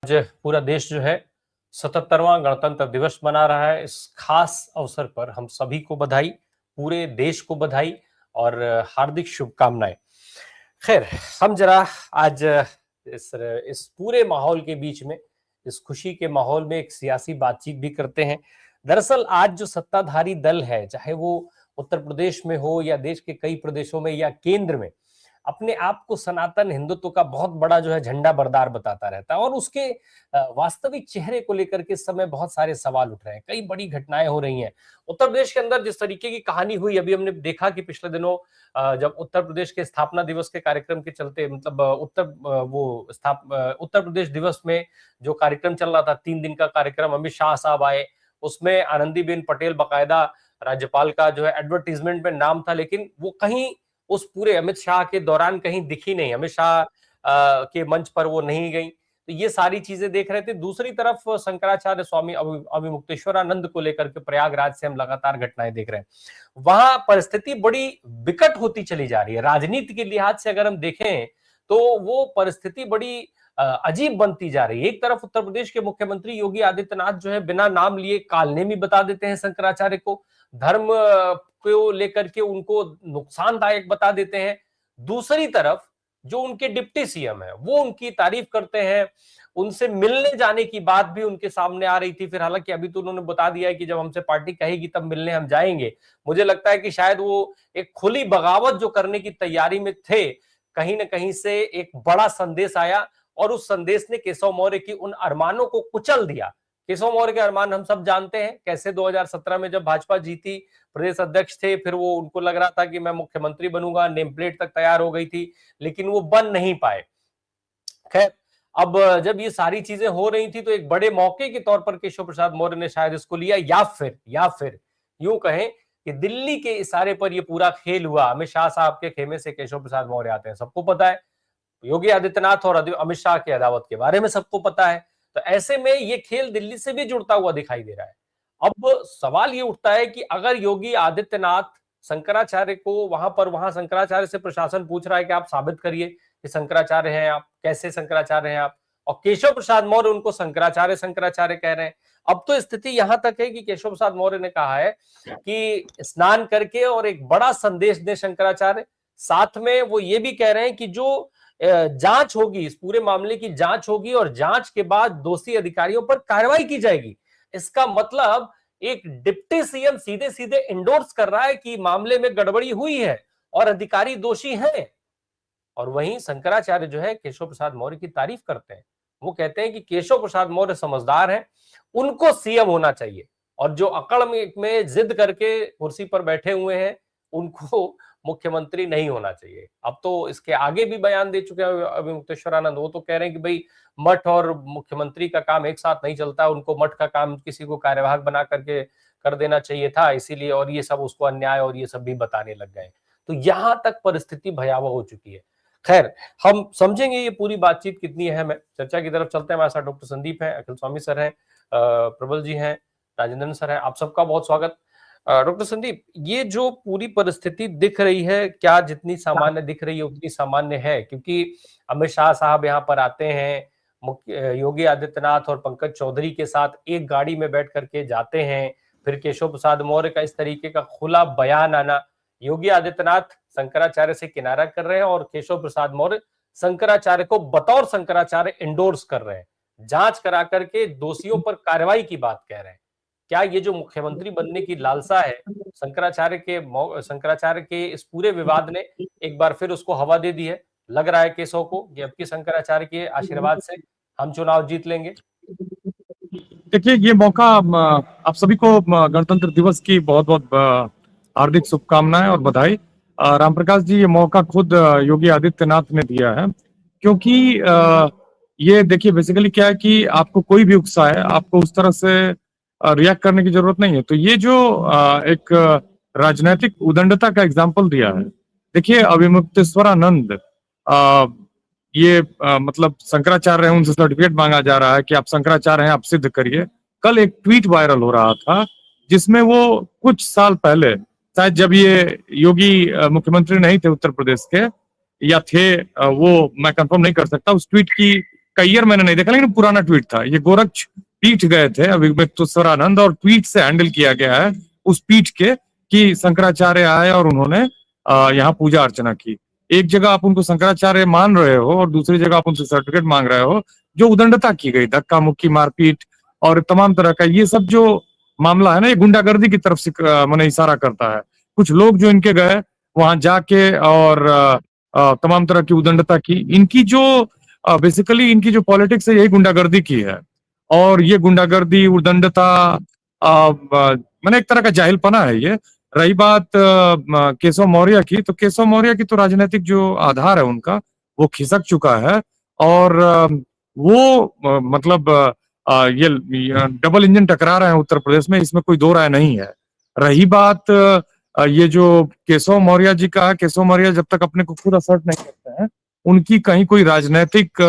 आज पूरा देश जो है 77वां गणतंत्र दिवस मना रहा है। इस खास अवसर पर हम सभी को बधाई, पूरे देश को बधाई और हार्दिक शुभकामनाएं। खैर, हम जरा आज इस पूरे माहौल के बीच में, इस खुशी के माहौल में एक सियासी बातचीत भी करते हैं। दरअसल आज जो सत्ताधारी दल है, चाहे वो उत्तर प्रदेश में हो या देश के कई प्रदेशों में या केंद्र में, अपने आप को सनातन हिंदुत्व का बहुत बड़ा जो है झंडा बरदार बताता रहता है और उसके वास्तविक चेहरे को लेकर के इस समय बहुत सारे सवाल उठ रहे हैं। कई बड़ी घटनाएं हो रही हैं उत्तर प्रदेश के अंदर। जिस तरीके की कहानी हुई, अभी हमने देखा कि पिछले दिनों जब उत्तर प्रदेश के स्थापना दिवस के कार्यक्रम के चलते, मतलब उत्तर प्रदेश दिवस में जो कार्यक्रम चल रहा था, 3 दिन का कार्यक्रम, अमित शाह साहब आए, उसमें आनंदीबेन पटेल बाकायदा राज्यपाल का जो है एडवर्टीजमेंट में नाम था, लेकिन वो कहीं उस पूरे अमित शाह के दौरान कहीं दिखी नहीं। अमित शाह के मंच पर वो नहीं गई। तो ये सारी चीजें देख रहे थे। दूसरी तरफ शंकराचार्य स्वामी अभिमुक्तेश्वरानंद को लेकर के प्रयागराज से हम लगातार घटनाएं देख रहे हैं। वहां परिस्थिति बड़ी विकट होती चली जा रही है। राजनीति के लिहाज से अगर हम देखें तो वो परिस्थिति बड़ी अजीब बनती जा रही है। एक तरफ उत्तर प्रदेश के मुख्यमंत्री योगी आदित्यनाथ जो है बिना नाम लिए कालनेमी बता देते हैं शंकराचार्य को, धर्म को लेकर के उनको नुकसानदायक बता देते हैं। दूसरी तरफ जो उनके डिप्टी सीएम है वो उनकी तारीफ करते हैं। उनसे मिलने जाने की बात भी उनके सामने आ रही थी। फिर हालांकि अभी तो उन्होंने बता दिया है कि जब हमसे पार्टी कहेगी तब मिलने हम जाएंगे। मुझे लगता है कि शायद वो एक खुली बगावत जो करने की तैयारी में थे, कहीं ना कहीं से एक बड़ा संदेश आया और उस संदेश ने केशव मौर्य की उन अरमानों को कुचल दिया। केशव मौर्य के अरमान हम सब जानते हैं कैसे 2017 में जब भाजपा जीती, प्रदेश अध्यक्ष थे, फिर वो उनको लग रहा था कि मैं मुख्यमंत्री बनूंगा, नेम प्लेट तक तैयार हो गई थी, लेकिन वो बन नहीं पाए। खैर, अब जब ये सारी चीजें हो रही थी तो एक बड़े मौके के तौर पर केशव प्रसाद मौर्य ने शायद इसको लिया, या फिर यूं कहें कि दिल्ली के इशारे पर ये पूरा खेल हुआ। अमित शाह साहब के खेमे से केशव प्रसाद मौर्य आते हैं, सबको पता है। योगी आदित्यनाथ और अमित शाह की अदावत के बारे में सबको पता है। तो ऐसे में ये खेल दिल्ली से भी जुड़ता हुआ दिखाई दे रहा है। अब सवाल ये उठता है कि अगर योगी आदित्यनाथ शंकराचार्य को वहां शंकराचार्य से प्रशासन पूछ रहा है कि आप साबित करिए कि शंकराचार्य हैं आप, कैसे शंकराचार्य हैं आप, और केशव प्रसाद मौर्य उनको शंकराचार्य शंकराचार्य कह रहे हैं। अब तो स्थिति यहां तक है कि केशव प्रसाद मौर्य ने कहा है कि स्नान करके और एक बड़ा संदेश दे शंकराचार्य। साथ में वो ये भी कह रहे हैं कि जो जांच होगी, इस पूरे मामले की जांच होगी और जांच के बाद दोषी अधिकारियों पर कार्रवाई की जाएगी। इसका मतलब एक डिप्टी सीएम सीधे सीधे इंडोर्स कर रहा है कि मामले में गड़बड़ी हुई है और अधिकारी दोषी हैं। और वहीं शंकराचार्य जो है केशव प्रसाद मौर्य की तारीफ करते हैं। वो कहते हैं कि केशव प्रसाद मौर्य समझदार हैं, उनको सीएम होना चाहिए, और जो अकड़ में जिद करके कुर्सी पर बैठे हुए हैं उनको मुख्यमंत्री नहीं होना चाहिए। अब तो इसके आगे भी बयान दे चुके हैं अभिमुक्तेश्वरानंद। वो तो कह रहे हैं कि भाई मठ और मुख्यमंत्री का काम एक साथ नहीं चलता, उनको मठ का काम किसी को कार्यवाहक बना करके कर देना चाहिए था, इसीलिए, और ये सब उसको अन्याय और ये सब भी बताने लग गए। तो यहां तक परिस्थिति भयावह हो चुकी है। खैर, हम समझेंगे ये पूरी बातचीत कितनी अहम है। चर्चा की तरफ चलते हैं। हमारे साथ डॉक्टर संदीप हैं, अखिल स्वामी सर हैं, प्रबल जी हैं, राजेंद्र सर हैं। आप सबका बहुत स्वागत। डॉक्टर संदीप, ये जो पूरी परिस्थिति दिख रही है, क्या जितनी सामान्य दिख रही है उतनी सामान्य है? क्योंकि अमित शाह साहब यहाँ पर आते हैं, योगी आदित्यनाथ और पंकज चौधरी के साथ एक गाड़ी में बैठ करके जाते हैं, फिर केशव प्रसाद मौर्य का इस तरीके का खुला बयान आना, योगी आदित्यनाथ शंकराचार्य से किनारा कर रहे हैं और केशव प्रसाद मौर्य शंकराचार्य को बतौर शंकराचार्य इंडोर्स कर रहे हैं, जांच करा करके दोषियों पर कार्रवाई की बात कह रहे हैं। क्या ये जो मुख्यमंत्री बनने की लालसा है शंकराचार्य के इस पूरे विवाद ने एक बार फिर उसको हवा दे दी है? लग रहा है केशव को कि अब की शंकराचार्य के आशीर्वाद से हम चुनाव जीत लेंगे। देखिए, ये मौका आप सभी को गणतंत्र दिवस की बहुत बहुत हार्दिक शुभकामनाएं और बधाई। राम प्रकाश जी, ये मौका खुद योगी आदित्यनाथ ने दिया है, क्योंकि ये देखिए बेसिकली क्या है कि आपको कोई भी उकसाए, आपको उस तरह से रिएक्ट करने की जरूरत नहीं है। तो ये जो एक राजनीतिक उदंडता का एग्जाम्पल दिया है। देखिए, अभिमुक्तेश्वरानंद ये मतलब शंकराचार्य हैं, उनसे सर्टिफिकेट मांगा जा रहा है कि आप शंकराचार्य हैं, आप सिद्ध करिए। कल एक ट्वीट वायरल हो रहा था जिसमें वो कुछ साल पहले, शायद जब ये योगी मुख्यमंत्री नहीं थे उत्तर प्रदेश के, या थे, वो मैं कंफर्म नहीं कर सकता, उस ट्वीट की कईयर मैंने नहीं देखा, लेकिन पुराना ट्वीट था। ये गोरक्ष पीठ गए थे अविमुक्तेश्वरानंद, और ट्वीट से हैंडल किया गया है उस पीठ के कि शंकराचार्य आए और उन्होंने यहाँ पूजा अर्चना की। एक जगह आप उनको शंकराचार्य मान रहे हो और दूसरी जगह आप उनसे सर्टिफिकेट मांग रहे हो। जो उदंडता की गई, धक्का मुक्की, मारपीट और तमाम तरह का ये सब जो मामला है ना, ये गुंडागर्दी की तरफ से मैंने इशारा करता है। कुछ लोग जो इनके गए वहां जाके और तमाम तरह की उदंडता की, इनकी जो बेसिकली इनकी जो पॉलिटिक्स है यही गुंडागर्दी की है। और ये गुंडागर्दी, उदंडता मैंने एक तरह का जाहिलपना है ये। रही बात केशव मौर्य की, तो केशव मौर्य की तो राजनीतिक जो आधार है उनका वो खिसक चुका है। और वो मतलब ये डबल इंजन टकरा रहे हैं उत्तर प्रदेश में, इसमें कोई दो राय नहीं है। रही बात ये जो केशव मौर्य जी का, केशव मौर्य जब तक अपने को खुद असर्ट नहीं करते हैं, उनकी कहीं कोई राजनीतिक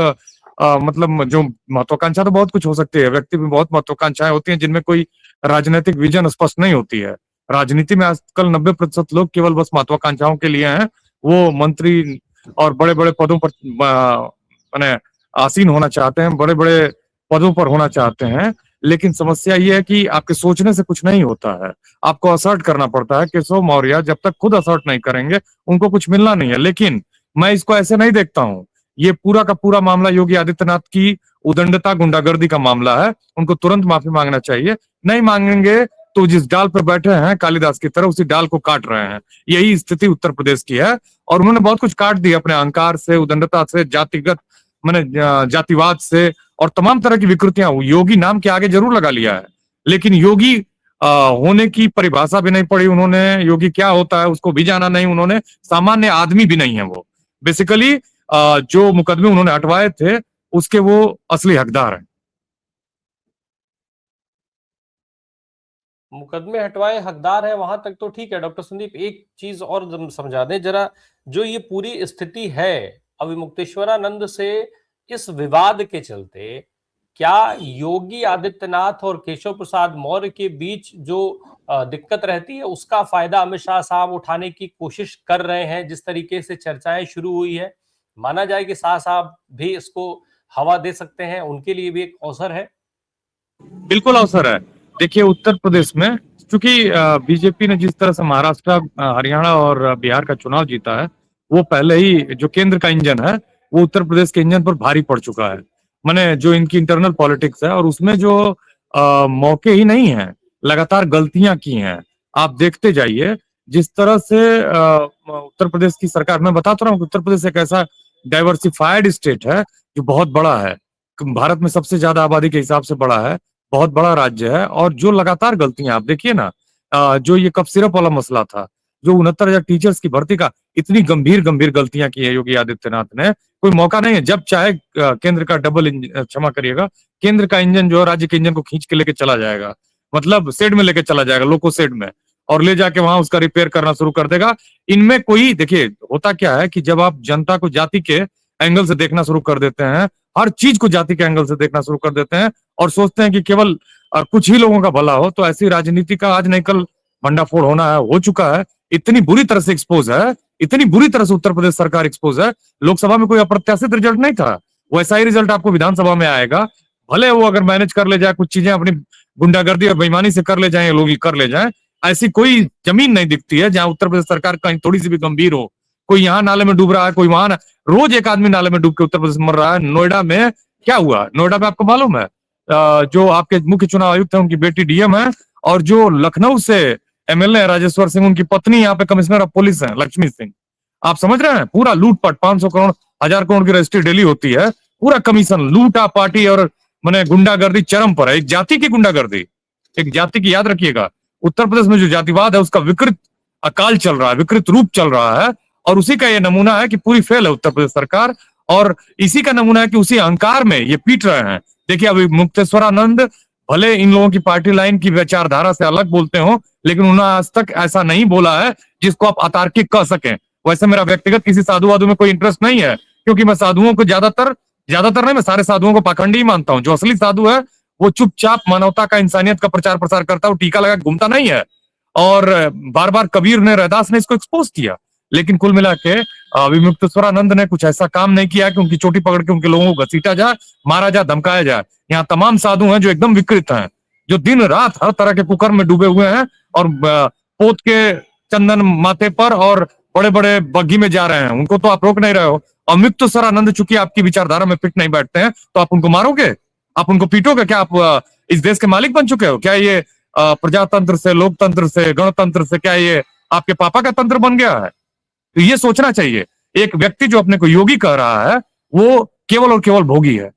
मतलब जो महत्वाकांक्षा तो बहुत कुछ हो सकती है, व्यक्ति में बहुत महत्वाकांक्षाएं होती हैं जिनमें कोई राजनीतिक विजन स्पष्ट नहीं होती है। राजनीति में आजकल 90% लोग केवल बस महत्वाकांक्षाओं के लिए हैं, वो मंत्री और बड़े बड़े पदों पर माने आसीन होना चाहते हैं, बड़े बड़े पदों पर होना चाहते हैं। लेकिन समस्या ये है कि आपके सोचने से कुछ नहीं होता है, आपको असर्ट करना पड़ता है। केशव मौर्य जब तक खुद असर्ट नहीं करेंगे उनको कुछ मिलना नहीं है। लेकिन मैं इसको ऐसे नहीं देखता हूँ, ये पूरा का पूरा मामला योगी आदित्यनाथ की उदंडता, गुंडागर्दी का मामला है। उनको तुरंत माफी मांगना चाहिए। नहीं मांगेंगे तो जिस डाल पर बैठे हैं कालिदास की तरह, उसी डाल को काट रहे हैं। यही स्थिति उत्तर प्रदेश की है। और उन्होंने बहुत कुछ काट दिया अपने अहंकार से, उदंडता से, जातिगत माने जातिवाद से, और तमाम तरह की विकृतियां योगी नाम के आगे जरूर लगा लिया है। लेकिन योगी होने की परिभाषा भी नहीं पढ़ी उन्होंने, योगी क्या होता है उसको भी जाना नहीं उन्होंने, सामान्य आदमी भी नहीं है वो। बेसिकली जो मुकदमे उन्होंने हटवाए थे उसके वो असली हकदार हैं। मुकदमे हटवाए हकदार है वहां तक तो ठीक है। डॉक्टर संदीप, एक चीज और समझा दें जरा, जो ये पूरी स्थिति है अविमुक्तेश्वरानंद से इस विवाद के चलते, क्या योगी आदित्यनाथ और केशव प्रसाद मौर्य के बीच जो दिक्कत रहती है उसका फायदा अमित शाह साहब उठाने की कोशिश कर रहे हैं? जिस तरीके से चर्चाएं शुरू हुई है, माना जाए कि शाह साहब भी इसको हवा दे सकते हैं, उनके लिए भी एक अवसर है। बिल्कुल अवसर है। देखिए उत्तर प्रदेश में चूंकि बीजेपी ने जिस तरह से महाराष्ट्र, हरियाणा और बिहार का चुनाव जीता है, वो पहले ही जो केंद्र का इंजन है वो उत्तर प्रदेश के इंजन पर भारी पड़ चुका है। माने जो इनकी इंटरनल पॉलिटिक्स है और उसमें जो मौके ही नहीं है, लगातार गलतियां की हैं। आप देखते जाइए जिस तरह से उत्तर प्रदेश की सरकार, मैं बताता रहा हूँ कि उत्तर प्रदेश एक ऐसा डाइवर्सिफाइड स्टेट है जो बहुत बड़ा है, भारत में सबसे ज्यादा आबादी के हिसाब से बड़ा है, बहुत बड़ा राज्य है। और जो लगातार गलतियां आप देखिए ना, जो ये कफ सिरप वाला मसला था, जो 69,000 टीचर्स की भर्ती का, इतनी गंभीर गंभीर गलतियां की है योगी आदित्यनाथ ने। कोई मौका नहीं है, जब चाहे केंद्र का डबल इंजन, क्षमा करिएगा, केंद्र का इंजन जो है राज्य के इंजन को खींच के लेके चला जाएगा, मतलब शेड में लेके चला जाएगा, लोको शेड में, और ले जाके वहां उसका रिपेयर करना शुरू कर देगा। इनमें कोई, देखिए होता क्या है कि जब आप जनता को जाति के एंगल से देखना शुरू कर देते हैं, हर चीज को जाति के एंगल से देखना शुरू कर देते हैं और सोचते हैं कि केवल कुछ ही लोगों का भला हो, तो ऐसी राजनीति का आज नहीं कल भंडाफोड़ होना है, हो चुका है। इतनी बुरी तरह से एक्सपोज है, इतनी बुरी तरह से उत्तर प्रदेश सरकार एक्सपोज है। लोकसभा में कोई अप्रत्याशित रिजल्ट नहीं था, वैसा ही रिजल्ट आपको विधानसभा में आएगा। भले वो अगर मैनेज कर ले जाए, कुछ चीजें अपनी गुंडागर्दी और बेईमानी से कर ले जाए, लोग कर ले जाए, ऐसी कोई जमीन नहीं दिखती है जहां उत्तर प्रदेश सरकार कहीं थोड़ी सी भी गंभीर हो। कोई यहाँ नाले में डूब रहा है, कोई वहां, रोज एक आदमी नाले में डूब के उत्तर प्रदेश मर रहा है। नोएडा में क्या हुआ? नोएडा में आपको मालूम है जो आपके मुख्य चुनाव आयुक्त है उनकी बेटी डीएम है, और जो लखनऊ से एमएलए राजेश्वर सिंह, उनकी पत्नी यहाँ पे कमिश्नर ऑफ पुलिस है, लक्ष्मी सिंह। आप समझ रहे हैं? पूरा लूटपाट, 500 करोड़ 1000 करोड़ की रजिस्ट्री डेली होती है, पूरा कमीशन, लूटा पार्टी और मैंने गुंडागर्दी चरम पर है। एक जाति की गुंडागर्दी, एक जाति की, याद रखिएगा उत्तर प्रदेश में जो जातिवाद है उसका विकृत अकाल चल रहा है, विकृत रूप चल रहा है। और उसी का ये नमूना है कि पूरी फेल है उत्तर प्रदेश सरकार, और इसी का नमूना है कि उसी अहंकार में ये पीट रहे हैं। देखिए अभी मुक्तेश्वरानंद भले इन लोगों की पार्टी लाइन की विचारधारा से अलग बोलते हो, लेकिन उन्होंने आज तक ऐसा नहीं बोला है जिसको आप अतार्किक कह सकें। वैसे मेरा व्यक्तिगत किसी साधु वाधु में कोई इंटरेस्ट नहीं है, क्योंकि मैं साधुओं को ज्यादातर नहीं, मैं सारे साधुओं को पाखंडी ही मानता हूँ। जो असली साधु है वो चुपचाप मानवता का, इंसानियत का प्रचार प्रसार करता है, वो टीका लगा घूमता नहीं है। और बार बार कबीर ने, रैदास ने इसको एक्सपोज किया। लेकिन कुल मिला के विमुक्तेश्वरानंद ने कुछ ऐसा काम नहीं किया कि उनकी चोटी पकड़ के उनके लोगों को घसीटा जाए, मारा जाए, धमकाया जाए। यहाँ तमाम साधु हैं जो एकदम विकृत हैं, जो दिन रात हर तरह के कुकर्म में डूबे हुए हैं और पोत के चंदन माथे पर और बड़े बड़े बग्घी में जा रहे हैं। उनको तो आप रोक नहीं रहे हो। और मुक्तेश्वरानंद चूंकि आपकी विचारधारा में फिट नहीं बैठते हैं तो आप उनको मारोगे, आप उनको पीटोगे। क्या आप इस देश के मालिक बन चुके हो? क्या ये प्रजातंत्र से, लोकतंत्र से, गणतंत्र से, क्या ये आपके पापा का तंत्र बन गया है? तो ये सोचना चाहिए। एक व्यक्ति जो अपने को योगी कह रहा है वो केवल और केवल भोगी है।